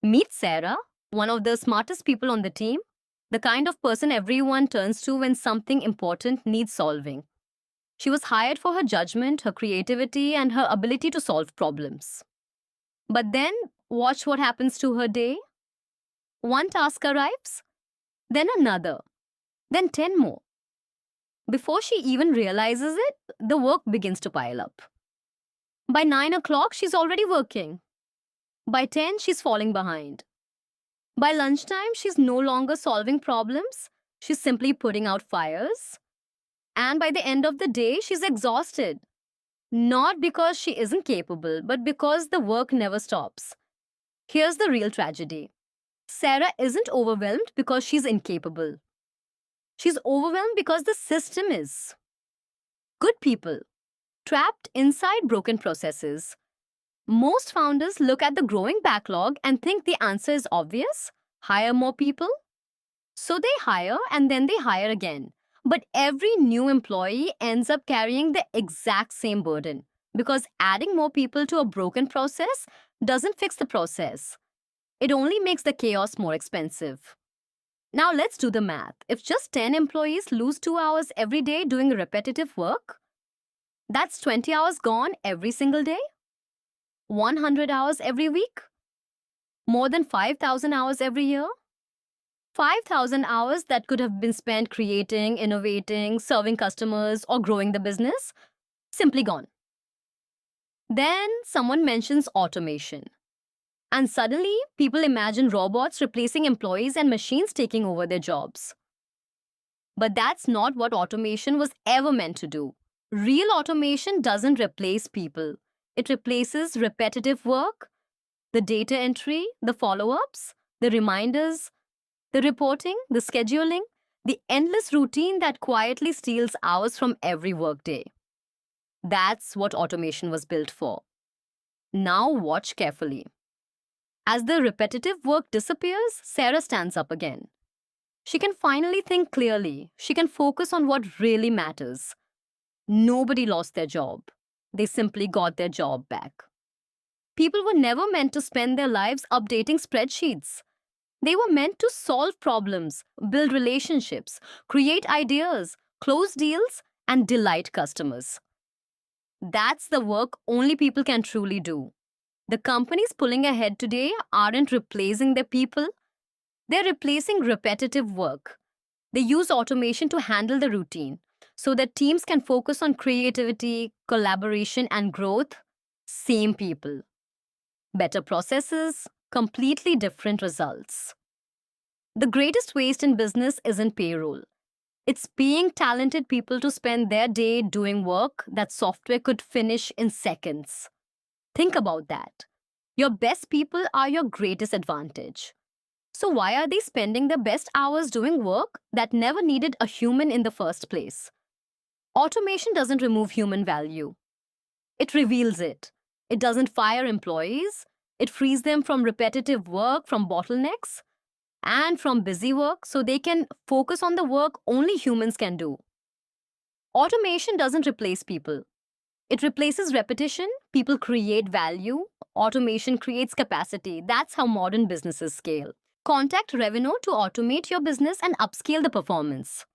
Meet Sarah, one of the smartest people on the team, the kind of person everyone turns to when something important needs solving. She was hired for her judgment, her creativity, and her ability to solve problems. But then, watch what happens to her day. One task arrives, then another, then 10 more. Before she even realizes it, the work begins to pile up. By 9 o'clock, she's already working. By 10, she's falling behind. By lunchtime, she's no longer solving problems, she's simply putting out fires. And by the end of the day, she's exhausted. Not because she isn't capable, but because the work never stops. Here's the real tragedy: Sarah isn't overwhelmed because she's incapable. She's overwhelmed because the system is. Good people, trapped inside broken processes. Most founders look at the growing backlog and think the answer is obvious: hire more people. So they hire and then they hire again. But every new employee ends up carrying the exact same burden because adding more people to a broken process doesn't fix the process. It only makes the chaos more expensive. Now let's do the math. If just 10 employees lose 2 hours every day doing repetitive work, that's 20 hours gone every single day. 100 hours every week. More than 5,000 hours every year. 5,000 hours that could have been spent creating, innovating, serving customers, or growing the business, simply gone. Then someone mentions automation. And suddenly, people imagine robots replacing employees and machines taking over their jobs. But that's not what automation was ever meant to do. Real automation doesn't replace people. It replaces repetitive work, the data entry, the follow-ups, the reminders, the reporting, the scheduling, the endless routine that quietly steals hours from every workday. That's what automation was built for. Now watch carefully. As the repetitive work disappears, Sarah stands up again. She can finally think clearly. She can focus on what really matters. Nobody lost their job. They simply got their job back. People were never meant to spend their lives updating spreadsheets. They were meant to solve problems, build relationships, create ideas, close deals, and delight customers. That's the work only people can truly do. The companies pulling ahead today aren't replacing their people. They're replacing repetitive work. They use automation to handle the routine so that teams can focus on creativity, collaboration, and growth. Same people. Better processes, completely different results. The greatest waste in business isn't payroll. It's paying talented people to spend their day doing work that software could finish in seconds. Think about that. Your best people are your greatest advantage. So why are they spending their best hours doing work that never needed a human in the first place? Automation doesn't remove human value. It reveals it. It doesn't fire employees. It frees them from repetitive work, from bottlenecks, and from busy work so they can focus on the work only humans can do. Automation doesn't replace people. It replaces repetition. People create value. Automation creates capacity. That's how modern businesses scale. Contact Revino to automate your business and upscale the performance.